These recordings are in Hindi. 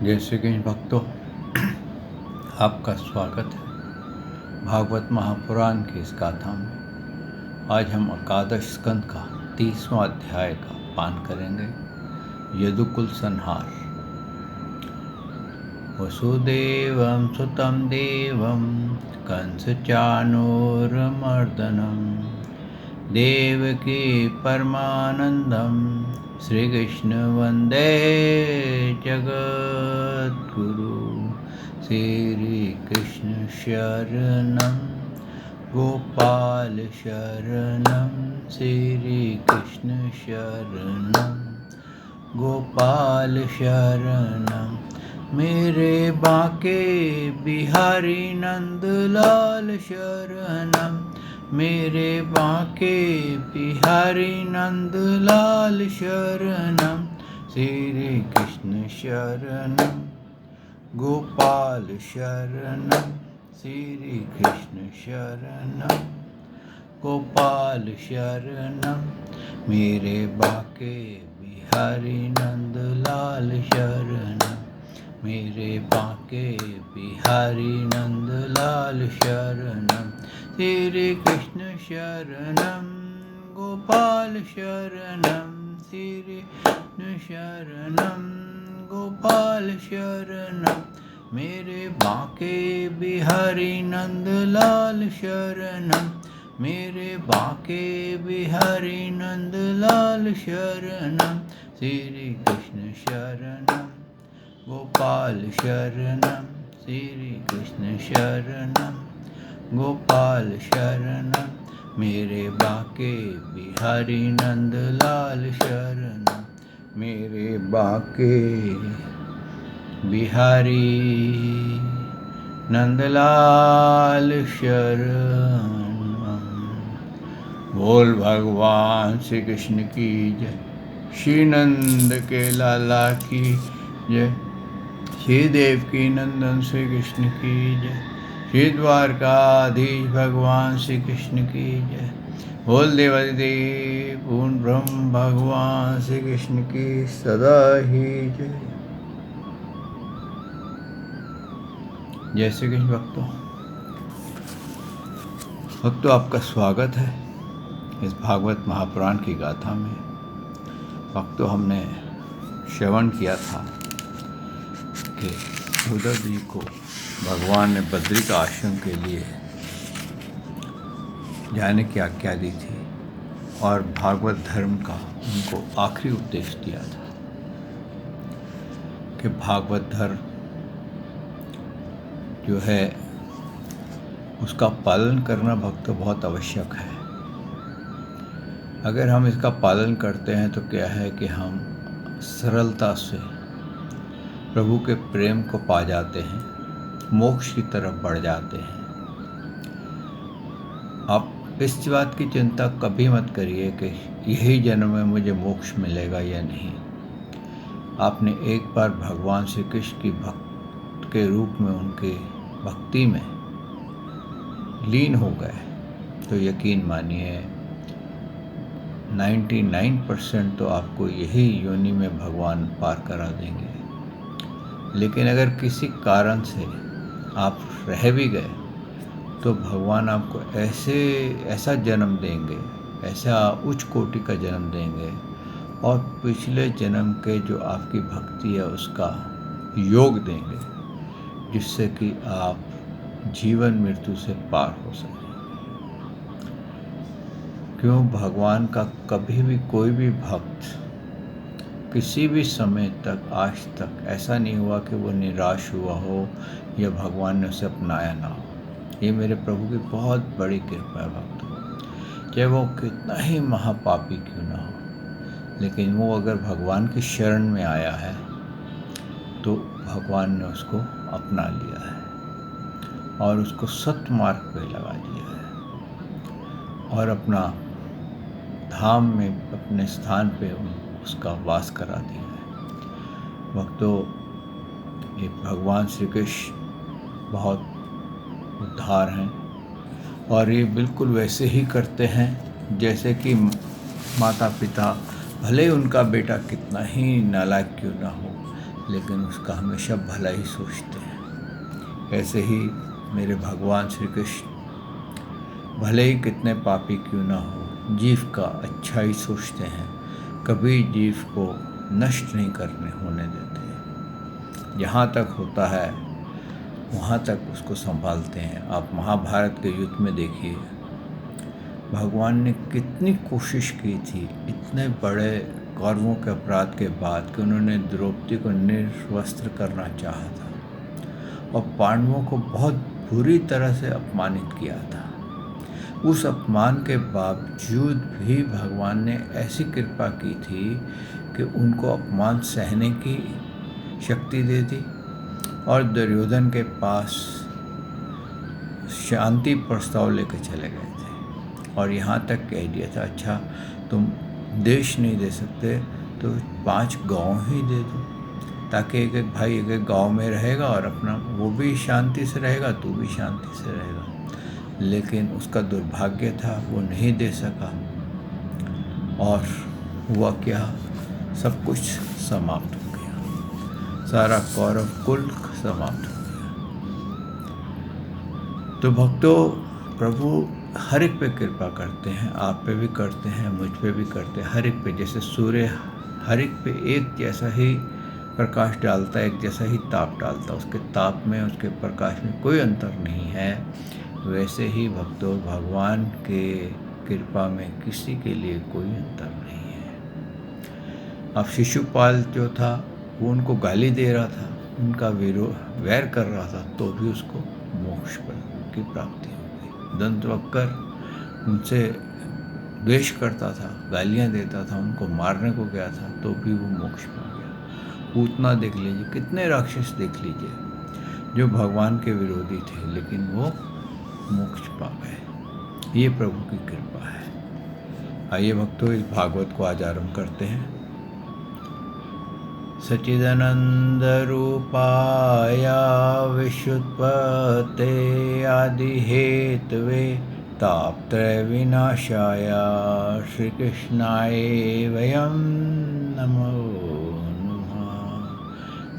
जय श्री कृष्ण भक्तों, आपका स्वागत है भागवत महापुराण की इस गाथा में। आज हम एकादश स्कंद का 30वां अध्याय का पान करेंगे। यदुकुल संहार। वसुदेवं सुतं देवं कंसचाणूरमर्दनं देवकी परमानंदं श्रीकृष्ण वंदे जगद्गुरु। श्री कृष्ण शरणं गोपाल शरणं श्री कृष्ण शरणं गोपाल शरणं मेरे बांके बिहारी नंदलाल शरणं मेरे बांके बिहारी नंदलाल शरणं श्री कृष्ण शरणं गोपाल शरणं श्री कृष्ण शरणं गोपाल शरणं मेरे बांके बिहारी नंदलाल शरणं मेरे बांके बिहारी नंदलाल शरणं श्री कृष्ण शरणं गोपाल शरणं श्री कृष्ण शरणं गोपाल शरणं मेरे बांके बिहारी नंदलाल शरणं मेरे बांके बिहारी नंदलाल शरणं श्री कृष्ण शरणं गोपाल शरणं श्री कृष्ण शरणं गोपाल शरणं मेरे बांके बिहारी नंदलाल शरणं मेरे बांके बिहारी नंदलाल शरणं। बोल भगवान श्री कृष्ण की जय। श्री नंद के लाला की जय। श्री देवकी नंदन श्री कृष्ण की जय। श्री द्वारकाधीश भगवान श्री कृष्ण की जय। बोल देवादिदेव पूर्ण ब्रह्म भगवान श्री कृष्ण की सदा ही जय। जय श्री कृष्ण भक्तों, आपका स्वागत है इस भागवत महापुराण की गाथा में। भक्तों, हमने श्रवण किया था कि उद्धव जी को भगवान ने बद्री का आश्रम के लिए जाने की आज्ञा दी थी और भागवत धर्म का उनको आखिरी उपदेश दिया था कि भागवत धर्म जो है उसका पालन करना भक्तों बहुत आवश्यक है। अगर हम इसका पालन करते हैं तो क्या है कि हम सरलता से प्रभु के प्रेम को पा जाते हैं, मोक्ष की तरफ बढ़ जाते हैं। आप इस बात की चिंता कभी मत करिए कि यही जन्म में मुझे मोक्ष मिलेगा या नहीं। आपने एक बार भगवान श्री कृष्ण की भक्त के रूप में उनके भक्ति में लीन हो गए तो यकीन मानिए 99% तो आपको यही योनि में भगवान पार करा देंगे। लेकिन अगर किसी कारण से आप रह भी गए तो भगवान आपको ऐसा जन्म देंगे, ऐसा उच्च कोटि का जन्म देंगे और पिछले जन्म के जो आपकी भक्ति है उसका योग देंगे, जिससे कि आप जीवन मृत्यु से पार हो सकें। क्यों भगवान का कभी भी कोई भी भक्त किसी भी समय तक आज तक ऐसा नहीं हुआ कि वो निराश हुआ हो या भगवान ने उसे अपनाया ना हो। ये मेरे प्रभु की बहुत बड़ी कृपा है भक्तों। चाहे वो कितना ही महापापी क्यों ना हो, लेकिन वो अगर भगवान की शरण में आया है तो भगवान ने उसको अपना लिया है और उसको सत्य मार्ग पे लगा दिया है और अपना धाम में अपने स्थान पे उसका वास करा दिया है। भक्तों, ये भगवान श्री कृष्ण बहुत उद्धार हैं और ये बिल्कुल वैसे ही करते हैं जैसे कि माता पिता भले उनका बेटा कितना ही नालायक क्यों ना हो, लेकिन उसका हमेशा भला ही सोचते हैं। ऐसे ही मेरे भगवान श्री कृष्ण भले ही कितने पापी क्यों ना हो, जीव का अच्छा ही सोचते हैं, कभी जीव को नष्ट नहीं होने देते। जहाँ तक होता है वहाँ तक उसको संभालते हैं। आप महाभारत के युद्ध में देखिए, भगवान ने कितनी कोशिश की थी इतने बड़े कौरवों के अपराध के बाद कि उन्होंने द्रौपदी को निर्वस्त्र करना चाहा था और पांडवों को बहुत बुरी तरह से अपमानित किया था। उस अपमान के बावजूद भी भगवान ने ऐसी कृपा की थी कि उनको अपमान सहने की शक्ति दे दी और दुर्योधन के पास शांति प्रस्ताव लेकर चले गए थे और यहाँ तक कह दिया था, अच्छा तुम देश नहीं दे सकते तो 5 गांव ही दे दो, ताकि एक एक भाई एक एक गांव में रहेगा और अपना वो भी शांति से रहेगा, तू भी शांति से रहेगा। लेकिन उसका दुर्भाग्य था, वो नहीं दे सका और हुआ क्या, सब कुछ समाप्त हो गया, सारा कौरव कुल समाप्त हो गया। तो भक्तों, प्रभु हर एक पे कृपा करते हैं, आप पे भी करते हैं, मुझ पे भी करते हैं, हर एक पे। जैसे सूर्य हर एक पे एक जैसा ही प्रकाश डालता है, एक जैसा ही ताप डालता है, उसके ताप में उसके प्रकाश में कोई अंतर नहीं है, वैसे ही भक्तों भगवान के कृपा में किसी के लिए कोई अंतर नहीं है। अब शिशुपाल जो था वो उनको गाली दे रहा था, उनका वैर कर रहा था, तो भी उसको मोक्ष की प्राप्ति हो गई। दंतवक्र उनसे द्वेष करता था, गालियाँ देता था, उनको मारने को गया था, तो भी वो मोक्ष पा गया। पूतना देख लीजिए, कितने राक्षस देख लीजिए जो भगवान के विरोधी थे, लेकिन वो मोक्ष पा गए। ये प्रभु की कृपा है। आइए भक्तों, इस भागवत को आज आरंभ करते हैं। सच्चिदानंद रूपाय विश्वोत्पत्ते आदि हेतवे तापत्रय विनाशाय श्री कृष्णाय वयं नमो नमः।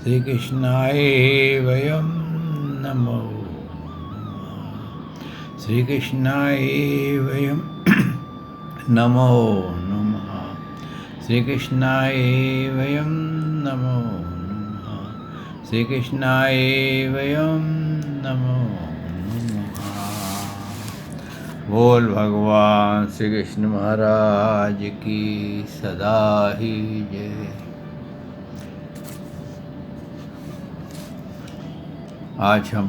श्री कृष्णाय वयं नमो नमः। श्री कृष्णाय वयं नमो नमः। श्री कृष्णाय वयं नमो नमः। श्री कृष्णाय वयं नमो नमः। बोल भगवान श्री कृष्ण महाराज की सदा ही जय। आज हम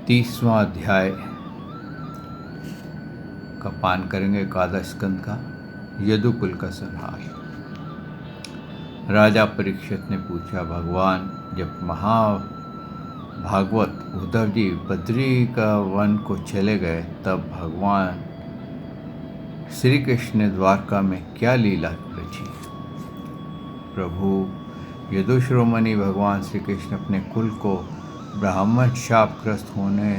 30वां अध्याय का पान करेंगे, एकादश स्कंद का, यदुकुल का संहार। राजा परीक्षित ने पूछा, भगवान जब महाभागवत उद्धव जी बद्री का वन को चले गए, तब भगवान श्री कृष्ण ने द्वारका में क्या लीला रची? प्रभु यदुश्रोमणि भगवान श्री कृष्ण अपने कुल को ब्राह्मण शापग्रस्त होने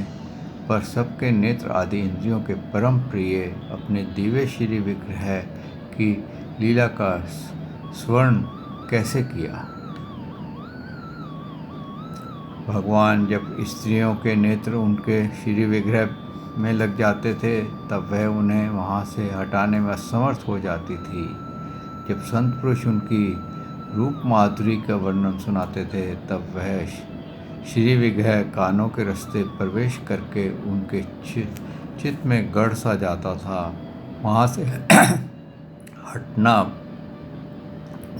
पर सबके नेत्र आदि इंद्रियों के परम प्रिय अपने दिव्य श्री विग्रह की लीला का स्वर्ण कैसे किया? भगवान जब स्त्रियों के नेत्र उनके श्री विग्रह में लग जाते थे, तब वह उन्हें वहाँ से हटाने में असमर्थ हो जाती थी। जब संत पुरुष उनकी रूप माधुरी का वर्णन सुनाते थे, तब वह श्री विग्रह कानों के रास्ते प्रवेश करके उनके चित्त में गड़ सा जाता था। वहाँ से हटना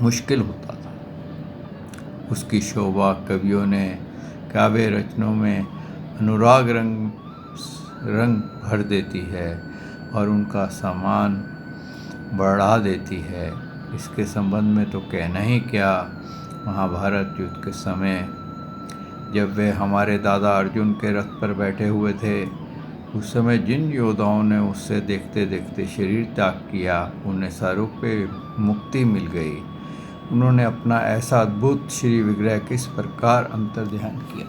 मुश्किल होता था। उसकी शोभा कवियों ने काव्य रचनों में अनुराग रंग भर देती है और उनका सम्मान बढ़ा देती है। इसके संबंध में तो कहना ही क्या, महाभारत युद्ध के समय जब वे हमारे दादा अर्जुन के रथ पर बैठे हुए थे, उस समय जिन योद्धाओं ने उससे देखते देखते शरीर त्याग किया, उन्हें स्वरूपे मुक्ति मिल गई। उन्होंने अपना ऐसा अद्भुत श्री विग्रह किस प्रकार अंतर्ध्यान किया।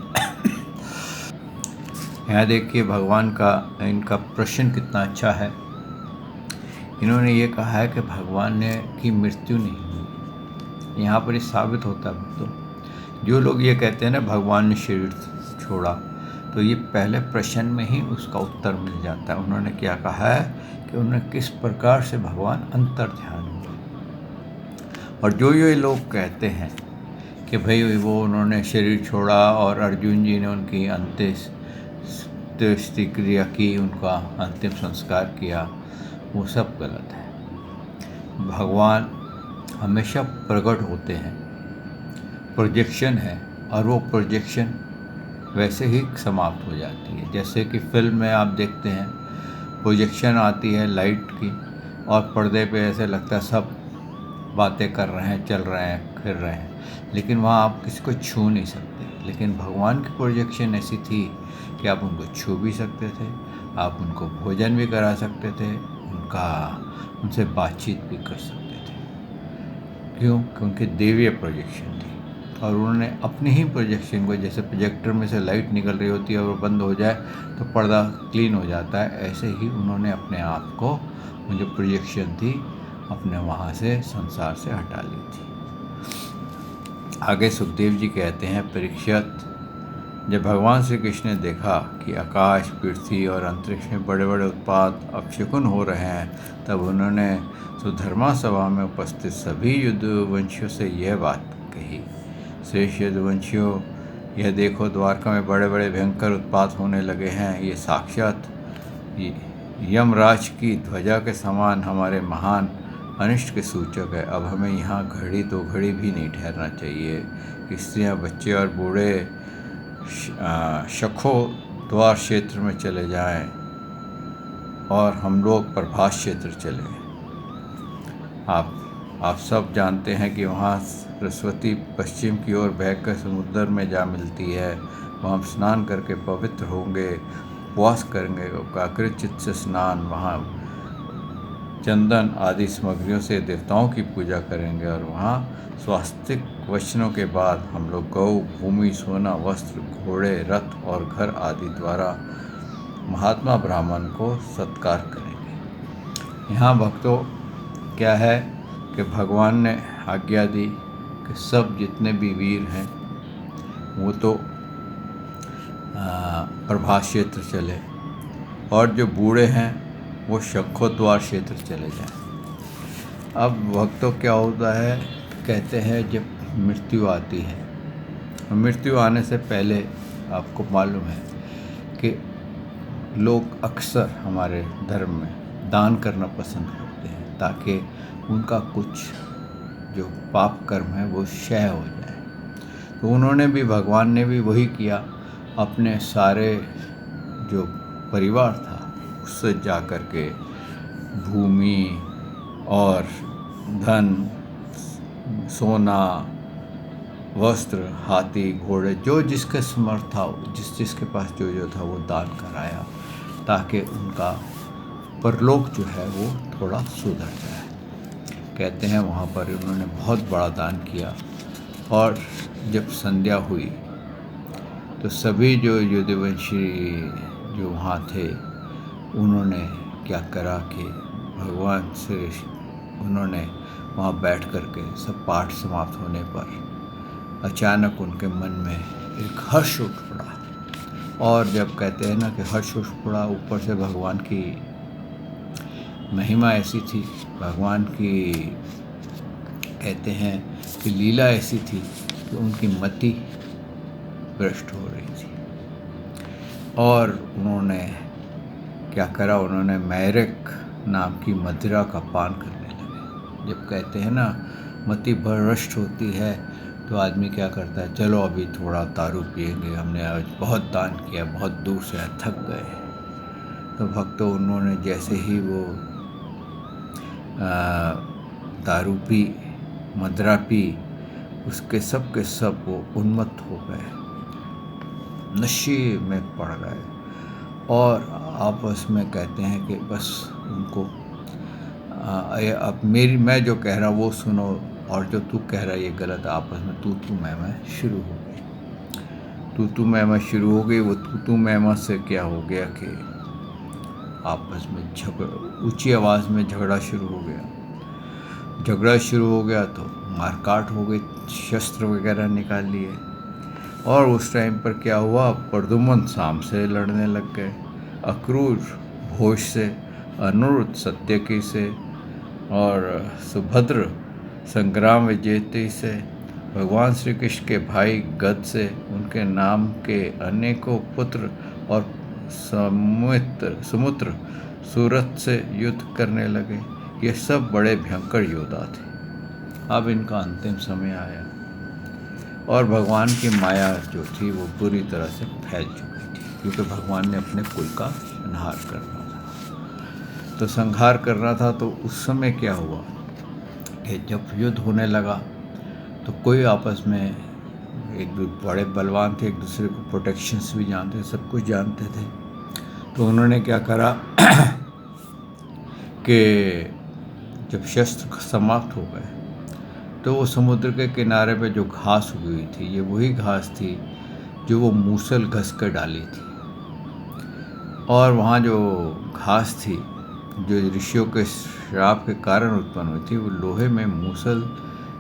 यहाँ देखिए भगवान का इनका प्रश्न कितना अच्छा है। इन्होंने ये कहा है कि भगवान ने की मृत्यु नहीं हुई, यहाँ पर ये साबित होता है भक्तों, जो लोग ये कहते हैं ना भगवान ने शरीर छोड़ा, तो ये पहले प्रश्न में ही उसका उत्तर मिल जाता है। उन्होंने क्या कहा है कि उन्हें किस प्रकार से भगवान अंतर ध्यान हुए। और जो ये लोग कहते हैं कि भाई वो उन्होंने शरीर छोड़ा और अर्जुन जी ने उनकी अंत्येष्टि क्रिया की, उनका अंतिम संस्कार किया, वो सब गलत है। भगवान हमेशा प्रकट होते हैं, प्रोजेक्शन है, और वो प्रोजेक्शन वैसे ही समाप्त हो जाती है। जैसे कि फिल्म में आप देखते हैं प्रोजेक्शन आती है लाइट की, और पर्दे पे ऐसे लगता है सब बातें कर रहे हैं, चल रहे हैं, फिर रहे हैं, लेकिन वहाँ आप किसी को छू नहीं सकते। लेकिन भगवान की प्रोजेक्शन ऐसी थी कि आप उनको छू भी सकते थे, आप उनको भोजन भी करा सकते थे, उनसे बातचीत भी कर सकते थे। क्यों? कि उनकी देवीय प्रोजेक्शन थी, और उन्होंने अपनी ही प्रोजेक्शन को, जैसे प्रोजेक्टर में से लाइट निकल रही होती है और बंद हो जाए तो पर्दा क्लीन हो जाता है, ऐसे ही उन्होंने अपने आप को, जो प्रोजेक्शन थी, अपने वहाँ से संसार से हटा ली थी। आगे सुखदेव जी कहते हैं, परीक्षित, जब भगवान श्री कृष्ण ने देखा कि आकाश, पृथ्वी और अंतरिक्ष में बड़े बड़े उत्पात अपशकुन हो रहे हैं, तब उन्होंने सुधर्मा सभा में उपस्थित सभी युद्धवंशियों से यह बात कही, श्रेष्ठ युद्धवंशियों, यह देखो, द्वारका में बड़े बड़े भयंकर उत्पात होने लगे हैं। ये साक्षात यमराज की ध्वजा के समान हमारे महान अनिष्ट के सूचक है। अब हमें यहाँ घड़ी दो घड़ी भी नहीं ठहरना चाहिए। स्त्रियाँ, बच्चे और बूढ़े शखो द्वार क्षेत्र में चले जाएं और हम लोग प्रभास क्षेत्र चले। आप सब जानते हैं कि वहाँ सरस्वती पश्चिम की ओर बहकर समुद्र में जा मिलती है। वहाँ हम स्नान करके पवित्र होंगे, उपवास करेंगे, एकाग्र चित्त से स्नान, वहाँ चंदन आदि सामग्रियों से देवताओं की पूजा करेंगे, और वहाँ स्वास्तिक वचनों के बाद हम लोग गौ, भूमि, सोना, वस्त्र, घोड़े, रथ और घर आदि द्वारा महात्मा ब्राह्मण को सत्कार करेंगे। यहाँ भक्तों क्या है कि भगवान ने आज्ञा दी कि सब जितने भी वीर हैं वो तो प्रभास क्षेत्र चले, और जो बूढ़े हैं वो शंखोद्वार क्षेत्र चले जाएं। अब भक्तों क्या होता है, कहते हैं जब मृत्यु आती है, मृत्यु आने से पहले आपको मालूम है कि लोग अक्सर हमारे धर्म में दान करना पसंद करते हैं, ताकि उनका कुछ जो पाप कर्म है वो क्षय हो जाए। तो उन्होंने भी, भगवान ने भी वही किया। अपने सारे जो परिवार था उससे जा कर के भूमि और धन, सोना, वस्त्र, हाथी, घोड़े, जो जिसके समर्थ था, जिसके पास जो था वो दान कराया, ताकि उनका परलोक जो है वो थोड़ा सुधर जाए। कहते हैं वहाँ पर उन्होंने बहुत बड़ा दान किया, और जब संध्या हुई तो सभी जो युद्धवंशी जो वहाँ थे उन्होंने क्या करा कि भगवान से उन्होंने वहाँ बैठ कर के सब पाठ समाप्त होने पर अचानक उनके मन में एक हर्ष उठ पड़ा। और जब कहते हैं ना कि हर्ष उठ पड़ा, ऊपर से भगवान की महिमा ऐसी थी, भगवान की कहते हैं कि लीला ऐसी थी कि उनकी मति भ्रष्ट हो रही थी, और उन्होंने क्या करा, उन्होंने मैरिक नाम की मदिरा का पान करने लगे। जब कहते हैं ना मति भ्रष्ट होती है तो आदमी क्या करता है, चलो अभी थोड़ा दारू पिएंगे, हमने आज बहुत दान किया, बहुत दूर से थक गए। तो भक्तों उन्होंने जैसे ही वो दारू पी, मदिरा पी, उसके सब के सब वो उन्मत्त हो गए, नशे में पड़ गए, और आपस में कहते हैं कि बस उनको अब मैं जो कह रहा वो सुनो, और जो तू कह रहा ये गलत। आपस में तू मैं शुरू हो गई, तू मैं शुरू हो गई। वो तू मैं से क्या हो गया कि आपस में ऊंची आवाज़ में झगड़ा शुरू हो गया। झगड़ा शुरू हो गया तो मारकाट हो गई, शस्त्र वगैरह निकाल लिए। और उस टाइम पर क्या हुआ, प्रद्युम्न साम से लड़ने लग गए, अक्रूर घोष से, अनिरुद्ध सत्यकी से, और सुभद्र संग्राम विजेती से, भगवान श्री कृष्ण के भाई गद से, उनके नाम के अनेकों पुत्र और समुद्र सूरत से युद्ध करने लगे। ये सब बड़े भयंकर योद्धा थे। अब इनका अंतिम समय आया और भगवान की माया जो थी वो पूरी तरह से फैल चुकी थी, क्योंकि भगवान ने अपने कुल का संहार करना था। तो संहार करना था, तो उस समय क्या हुआ कि जब युद्ध होने लगा तो कोई आपस में, एक बड़े बलवान थे, एक दूसरे को प्रोटेक्शंस भी जानते, सब कुछ जानते थे। तो उन्होंने क्या करा कि जब शस्त्र समाप्त हो गए तो वो समुद्र के किनारे पे जो घास उगी हुई थी, ये वही घास थी जो वो मूसल घस कर डाली थी। और वहाँ जो घास थी, जो ऋषियों के श्राप के कारण उत्पन्न हुई थी, वो लोहे में मूसल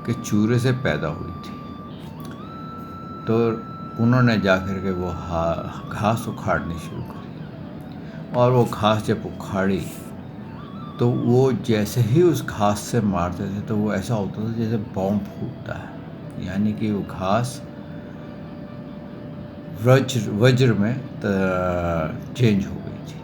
के चूरे से पैदा हुई थी। तो उन्होंने जाकर के वो घास उखाड़नी शुरू करी, और वो घास जब उखाड़ी तो वो जैसे ही उस घास से मारते थे तो वो ऐसा होता था जैसे बॉम्ब फूटता है, यानी कि वो घास वज्र में चेंज हो गई थी।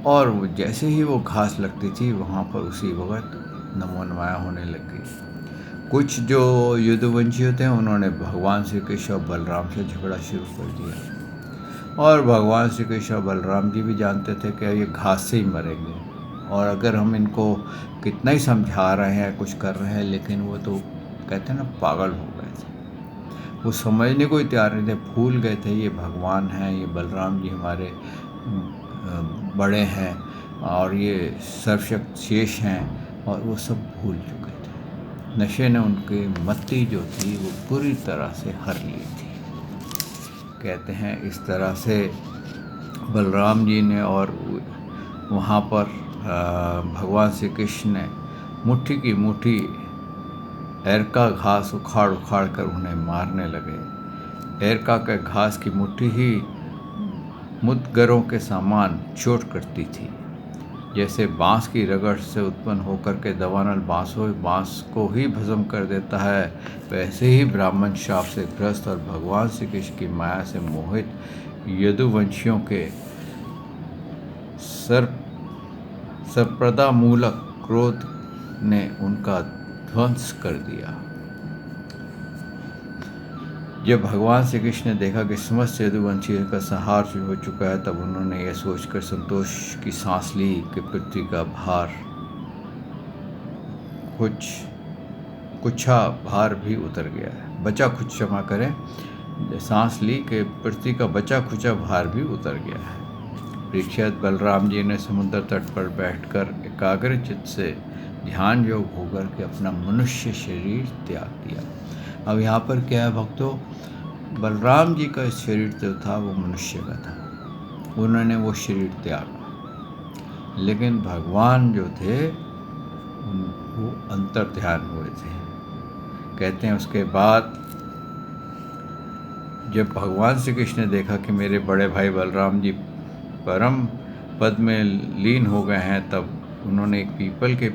और वो जैसे ही वो घास लगती थी वहाँ पर उसी वक्त नमो नमाया होने लग गई। कुछ जो युद्धवंशी होते हैं उन्होंने भगवान श्री कृष्ण और बलराम से झगड़ा शुरू कर दिया, और भगवान श्री कृष्ण और बलराम जी भी जानते थे कि ये घास से ही मरेंगे, और अगर हम इनको कितना ही समझा रहे हैं, कुछ कर रहे हैं, लेकिन वो तो कहते हैं ना, पागल हो गए थे। वो समझने को ही तैयार नहीं थे, भूल गए थे ये भगवान हैं, ये बलराम जी हमारे बड़े हैं, और ये सर्वशक्त शेष हैं, और वो सब भूल चुके थे। नशे ने उनकी मति जो थी वो पूरी तरह से हर ली थी। कहते हैं इस तरह से बलराम जी ने और वहाँ पर भगवान श्री कृष्ण ने मुट्ठी की मुट्ठी एरका घास उखाड़ उखाड़ कर उन्हें मारने लगे। एरका के घास की मुट्ठी ही मुद्गरों के समान चोट करती थी। जैसे बांस की रगड़ से उत्पन्न होकर के दवानल बांस को ही भस्म कर देता है, वैसे ही ब्राह्मण शाप से ग्रस्त और भगवान श्री कृष्ण की माया से मोहित यदुवंशियों के सर्पदा मूलक क्रोध ने उनका ध्वंस कर दिया। जब भगवान श्री कृष्ण ने देखा कि समस्त यदुवंशियों का संहार हो चुका है, तब उन्होंने यह सोचकर संतोष की सांस ली कि पृथ्वी का भार कुछा भार भी उतर गया है। बचा कुछ, क्षमा करें, सांस ली कि पृथ्वी का बचा खुचा भार भी उतर गया है। परीक्षित बलराम जी ने समुद्र तट पर बैठकर एकाग्रचित्त से ध्यान योग होकर के अपना मनुष्य शरीर त्याग दिया। अब यहाँ पर क्या है भक्तों, बलराम जी का शरीर जो था वो मनुष्य का था, उन्होंने वो शरीर त्यागा, लेकिन भगवान जो थे वो अंतर ध्यान हुए थे। कहते हैं उसके बाद जब भगवान श्री कृष्ण ने देखा कि मेरे बड़े भाई बलराम जी परम पद में लीन हो गए हैं, तब उन्होंने एक पीपल के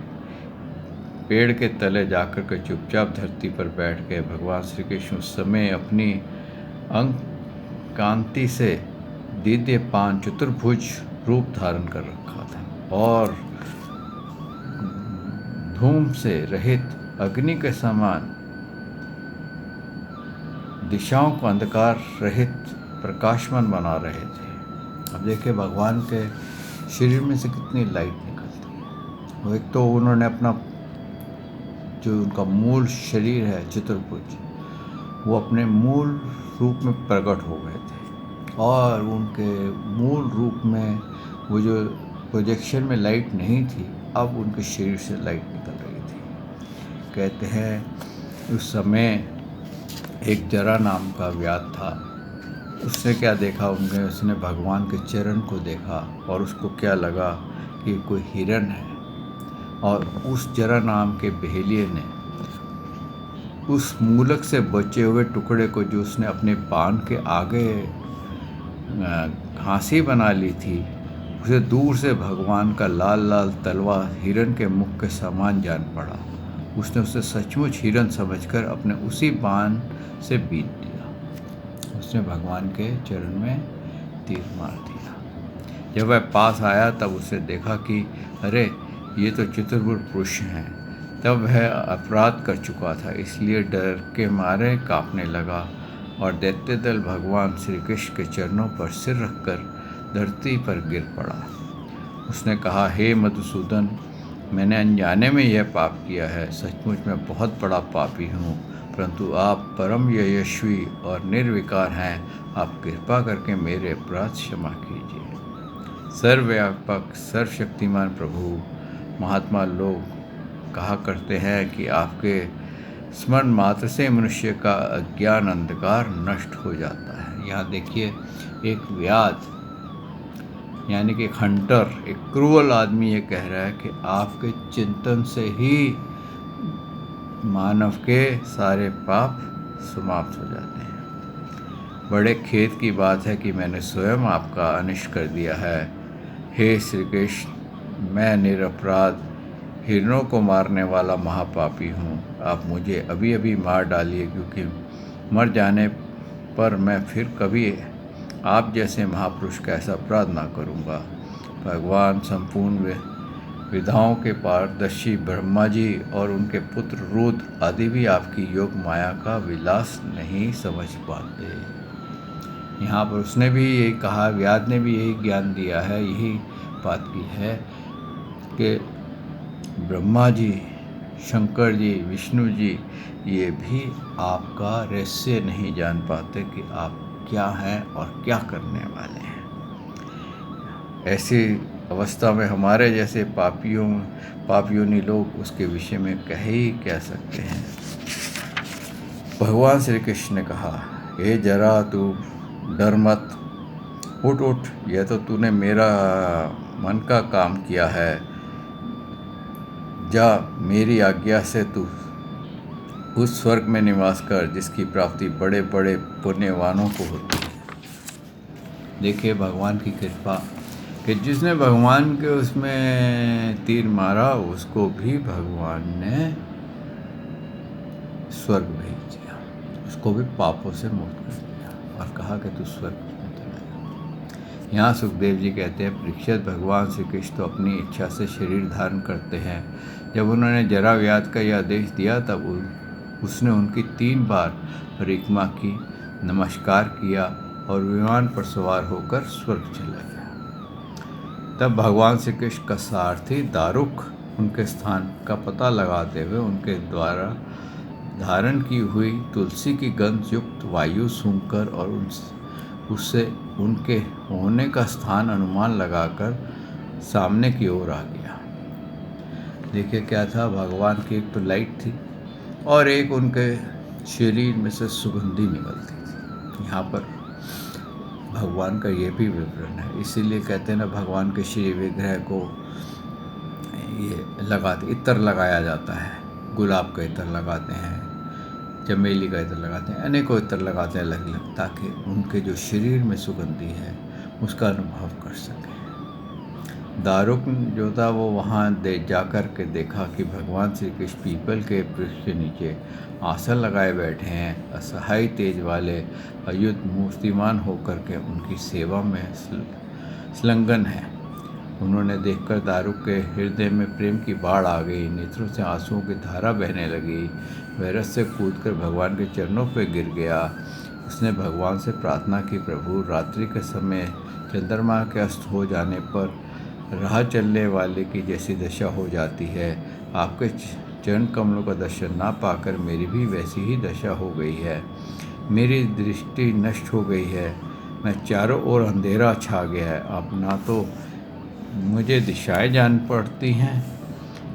पेड़ के तले जाकर के चुपचाप धरती पर बैठ गए। भगवान श्री कृष्ण उस समय अपनी अंग कांति से दीप्यमान चतुर्भुज रूप धारण कर रखा था, और धूम से रहित अग्नि के समान दिशाओं को अंधकार रहित प्रकाशमान बना रहे थे। अब देखिए भगवान के शरीर में से कितनी लाइट निकलती है। वो एक तो उन्होंने अपना जो उनका मूल शरीर है चतुर्भुज, वो अपने मूल रूप में प्रकट हो गए थे, और उनके मूल रूप में वो जो प्रोजेक्शन में लाइट नहीं थी, अब उनके शरीर से लाइट निकल रही थी। कहते हैं उस समय एक जरा नाम का व्याध था, उसने क्या देखा, उसने भगवान के चरण को देखा, और उसको क्या लगा कि कोई हिरण है, और उस जरा नाम के बहेलिए ने उस मूलक से बचे हुए टुकड़े को जो उसने अपने बाण के आगे घांसी बना ली थी, उसे दूर से भगवान का लाल लाल तलवार हिरन के मुख के समान जान पड़ा। उसने उसे सचमुच हिरन समझकर अपने उसी बाण से बीत दिया। उसने भगवान के चरण में तीर मार दिया। जब वह पास आया तब उसने देखा कि अरे ये तो चतुर्भुज पुरुष हैं। तब वह अपराध कर चुका था, इसलिए डर के मारे कांपने लगा और दैत्य दल भगवान श्री कृष्ण के चरणों पर सिर रखकर धरती पर गिर पड़ा। उसने कहा, हे मधुसूदन, मैंने अनजाने में यह पाप किया है। सचमुच मैं बहुत बड़ा पापी हूँ, परंतु आप परम यशस्वी और निर्विकार हैं। आप कृपा करके मेरे अपराध क्षमा कीजिए। सर्वव्यापक सर्वशक्तिमान प्रभु, महात्मा लोग कहा करते हैं कि आपके स्मरण मात्र से मनुष्य का अज्ञान अंधकार नष्ट हो जाता है। यहाँ देखिए, एक व्याध यानी कि एक हंटर, एक क्रूअल आदमी ये कह रहा है कि आपके चिंतन से ही मानव के सारे पाप समाप्त हो जाते हैं। बड़े खेद की बात है कि मैंने स्वयं आपका अनिष्ट कर दिया है। हे श्री कृष्ण, मैं निरपराध हिरणों को मारने वाला महापापी हूँ। आप मुझे अभी अभी मार डालिए, क्योंकि मर जाने पर मैं फिर कभी आप जैसे महापुरुष का ऐसा अपराध ना करूँगा। भगवान संपूर्ण विधाओं के पारदर्शी ब्रह्मा जी और उनके पुत्र रुद्र आदि भी आपकी योग माया का विलास नहीं समझ पाते। यहाँ पर उसने भी यही कहा, व्याध ने भी यही ज्ञान दिया है, यही बात की है कि ब्रह्मा जी, शंकर जी, विष्णु जी ये भी आपका रहस्य नहीं जान पाते कि आप क्या हैं और क्या करने वाले हैं। ऐसी अवस्था में हमारे जैसे पापियों लोग उसके विषय में कह ही क्या सकते हैं। भगवान श्री कृष्ण ने कहा, हे जरा तू डर मत, उठ उठ, यह तो तूने मेरा मन का काम किया है। जा, मेरी आज्ञा से तू उस स्वर्ग में निवास कर जिसकी प्राप्ति बड़े बड़े पुण्यवानों को होती है। देखिए भगवान की कृपा कि जिसने भगवान के उसमें तीर मारा उसको भी भगवान ने स्वर्ग भेज दिया, उसको भी पापों से मुक्त कर दिया और कहा कि तू स्वर्ग में चला जा। यहाँ सुखदेव जी कहते हैं, परीक्षित, भगवान श्री कृष्ण तो अपनी इच्छा से शरीर धारण करते हैं। जब उन्होंने जरा व्याध का यह आदेश दिया तब उसने उनकी 3 बार परिक्रमा की, नमस्कार किया और विमान पर सवार होकर स्वर्ग चला गया। तब भगवान श्री कृष्ण का सारथी दारुक उनके स्थान का पता लगाते हुए उनके द्वारा धारण की हुई तुलसी की गंध युक्त वायु सूंघकर और उससे उनके होने का स्थान अनुमान लगाकर सामने की ओर आ गया। देखिए क्या था, भगवान की एक तो लाइट थी और एक उनके शरीर में से सुगंधी निकलती थी। यहाँ पर भगवान का ये भी विवरण है। इसीलिए कहते हैं ना, भगवान के श्री विग्रह को ये इत्र लगाया जाता है। गुलाब का इत्र लगाते हैं, चमेली का इत्र लगाते हैं, अनेकों इत्र लगाते हैं अलग अलग, ताकि उनके जो शरीर में सुगंधी है उसका अनुभव कर सकें। दारुक जो था वो वहाँ जा कर के देखा कि भगवान श्री कृष्ण पीपल के वृक्ष के नीचे आसन लगाए बैठे हैं, असहाय तेज वाले अयुत मूर्तिमान होकर के उनकी सेवा में संलग्न है। उन्होंने देखकर दारुक के हृदय में प्रेम की बाढ़ आ गई, नेत्रों से आंसुओं की धारा बहने लगी। वह रस से कूदकर भगवान के चरणों पर गिर गया। उसने भगवान से प्रार्थना की, प्रभु, रात्रि के समय चंद्रमा के अस्त हो जाने पर राह चलने वाले की जैसी दशा हो जाती है, आपके चरण कमलों का दर्शन ना पाकर मेरी भी वैसी ही दशा हो गई है। मेरी दृष्टि नष्ट हो गई है, मैं चारों ओर अंधेरा छा गया है। अब ना तो मुझे दिशाएं जान पड़ती हैं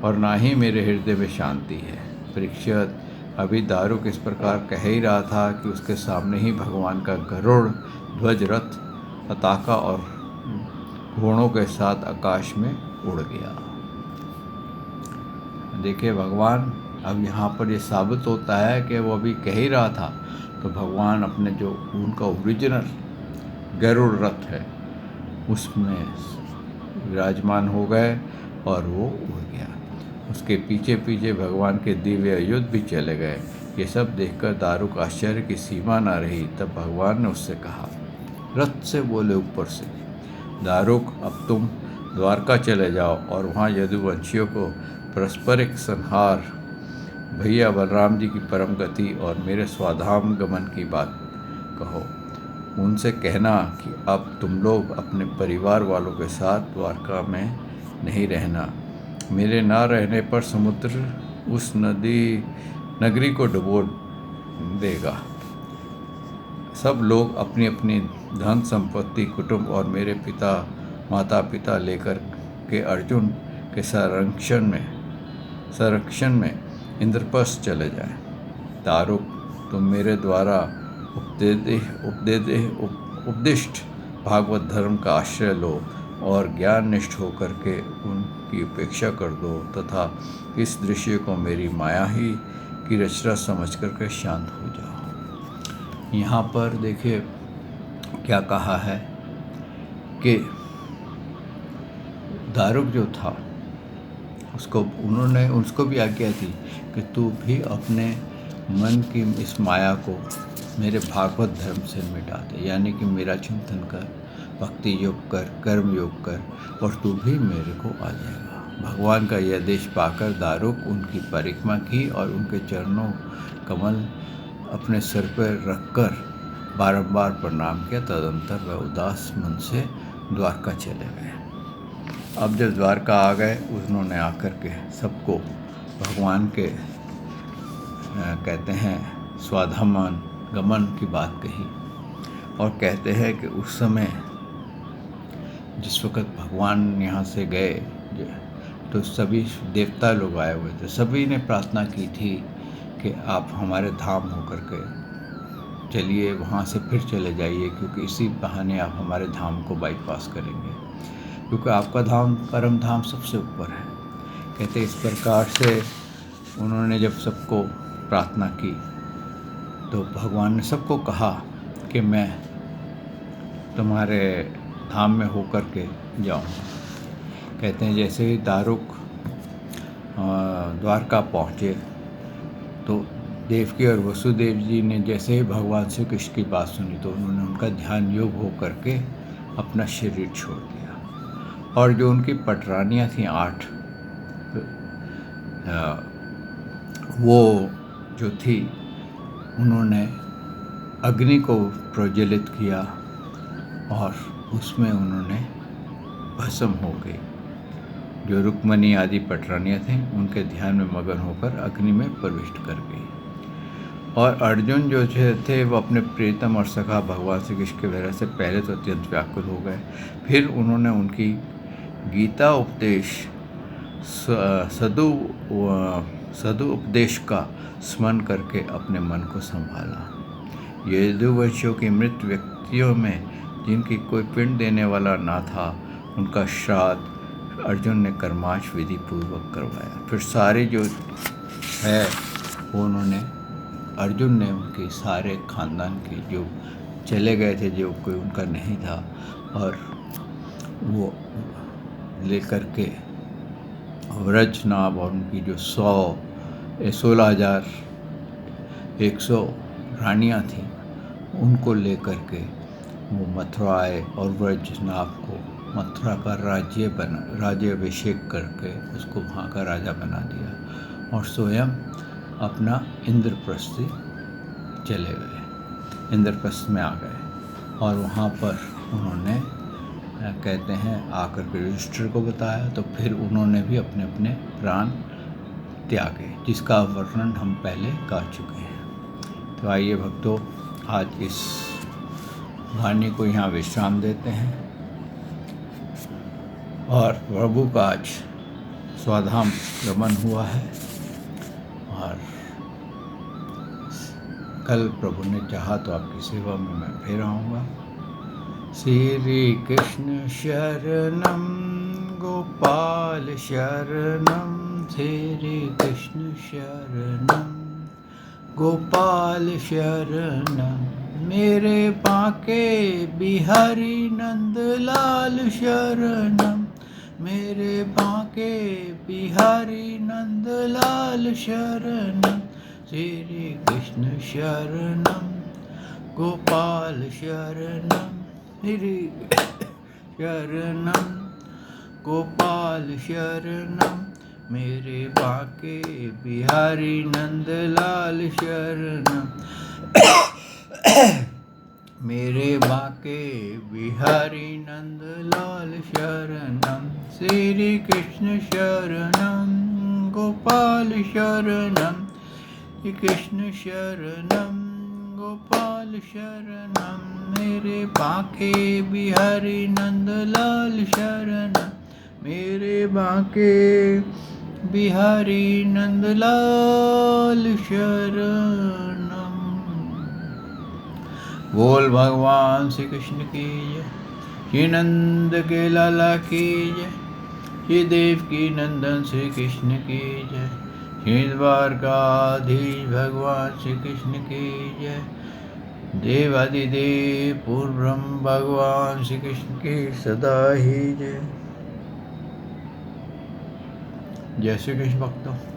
और ना ही मेरे हृदय में शांति है। परीक्षित, अभी दारुक इस प्रकार कह ही रहा था कि उसके सामने ही भगवान का गरुड़ ध्वज रथ पताका और घोड़ों के साथ आकाश में उड़ गया। देखिए भगवान अब यहाँ पर ये साबित होता है कि वो अभी कह ही रहा था तो भगवान अपने जो उनका ओरिजिनल गरुड़ रथ है उसमें विराजमान हो गए और वो उड़ गया। उसके पीछे पीछे भगवान के दिव्य युद्ध भी चले गए। ये सब देखकर दारुक आश्चर्य की सीमा न रही। तब भगवान ने उससे कहा, रथ से बोले ऊपर से, दारुक अब तुम द्वारका चले जाओ और वहाँ यदुवंशियों को पारस्परिक संहार, भैया बलराम जी की परम गति और मेरे स्वाधाम गमन की बात कहो। उनसे कहना कि अब तुम लोग अपने परिवार वालों के साथ द्वारका में नहीं रहना। मेरे ना रहने पर समुद्र उस नगरी को डुबो देगा। सब लोग अपनी अपनी धन संपत्ति, कुटुंब और मेरे पिता माता पिता लेकर के अर्जुन के संरक्षण में इंद्रप्रस्थ चले जाएं। दारुक तुम मेरे द्वारा उपदिष्ट भागवत धर्म का आश्रय लो और ज्ञान निष्ठ होकर के उनकी उपेक्षा कर दो तथा इस दृश्य को मेरी माया ही की रचना समझ करके शांत हो जाओ। यहाँ पर देखिए क्या कहा है कि दारुक जो था उसको भी आज्ञा दी कि तू भी अपने मन की इस माया को मेरे भागवत धर्म से मिटा दे, यानी कि मेरा चिंतन कर, भक्ति योग कर, कर्म योग कर और तू भी मेरे को आ जाएगा। भगवान का यह आदेश पाकर दारुक उनकी परिक्रमा की और उनके चरणों कमल अपने सिर पर रखकर बारंबार प्रणाम किया। तदंतर वह उदास मन से द्वारका चले गए। अब जब द्वारका आ गए उन्होंने आकर के सबको भगवान के कहते हैं स्वाधाम गमन की बात कही और कहते हैं कि उस समय जिस वक़्त भगवान यहाँ से गए तो सभी देवता लोग आए हुए थे। सभी ने प्रार्थना की थी कि आप हमारे धाम होकर के चलिए, वहाँ से फिर चले जाइए, क्योंकि इसी बहाने आप हमारे धाम को बाईपास करेंगे, क्योंकि आपका धाम परम धाम सबसे ऊपर है। कहते इस प्रकार से उन्होंने जब सबको प्रार्थना की तो भगवान ने सबको कहा कि मैं तुम्हारे धाम में होकर के जाऊँगा। कहते हैं जैसे ही दारुक द्वारका पहुँचे तो देवकी और वसुदेव जी ने जैसे ही भगवान श्री कृष्ण की बात सुनी तो उन्होंने उनका ध्यान योग हो करके अपना शरीर छोड़ दिया। और जो उनकी पटरानियाँ थीं 8 वो जो थी उन्होंने अग्नि को प्रज्वलित किया और उसमें उन्होंने भस्म हो गई। जो रुक्मणी आदि पटरानियाँ थीं उनके ध्यान में मगन होकर अग्नि में प्रविष्ट कर गई। और अर्जुन जो थे वो अपने प्रियतम और सखा भगवान श्री कृष्ण के वैराग्य से पहले तो अत्यंत व्याकुल हो गए। फिर उन्होंने उनकी गीता उपदेश सदु उपदेश का स्मरण करके अपने मन को संभाला। यदुवंशियों की मृत व्यक्तियों में जिनकी कोई पिंड देने वाला ना था उनका श्राद्ध अर्जुन ने कर्माश विधि पूर्वक करवाया। फिर सारे जो है वो अर्जुन ने उनके सारे खानदान के जो चले गए थे, जो कोई उनका नहीं था, और वो लेकर के व्रजनाभ और उनकी जो 16,100 रानियाँ थीं उनको लेकर के वो मथुरा आए और व्रजनाभ को मथुरा का राज्याभिषेक करके उसको वहाँ का राजा बना दिया और स्वयं अपना इंद्रप्रस्थ चले गए, इंद्रप्रस्थ में आ गए। और वहाँ पर उन्होंने कहते हैं आकर के युधिष्ठिर को बताया तो फिर उन्होंने भी अपने अपने प्राण त्यागे, जिसका वर्णन हम पहले कर चुके हैं। तो आइए भक्तों, आज इस वाणी को यहाँ विश्राम देते हैं और प्रभु का आज स्वाधाम गमन हुआ है और कल प्रभु ने चाहा तो आपकी सेवा में मैं फिर आऊँगा। श्री कृष्ण शरणम गोपाल शरणम श्री कृष्ण शरणम गोपाल शरणम मेरे बांके बिहारी नंदलाल शरणम मेरे बांके बिहारी नंदलाल शरणम श्री कृष्ण शरणम गोपाल शरणम श्री शरणम गोपाल शरणम मेरे बांके बिहारी नंदलाल शरणम मेरे बांके बिहारी नंदलाल शरणम श्री कृष्ण शरणम गोपाल शरणम श्री कृष्ण शरणम गोपाल शरणम मेरे बांके बिहारी नंदलाल शरणम मेरे बांके बिहारी नंदलाल शरणम। बोल भगवान श्री कृष्ण की जय, श्री नंद के लाला की जय, श्री देवकी नंदन श्री कृष्ण की जय, श्री द्वारकाधीश भगवान श्री कृष्ण की जय, देवादिदेव पूर्ण ब्रह्म भगवान श्री कृष्ण की सदा ही जय। जय श्री कृष्ण भक्तों।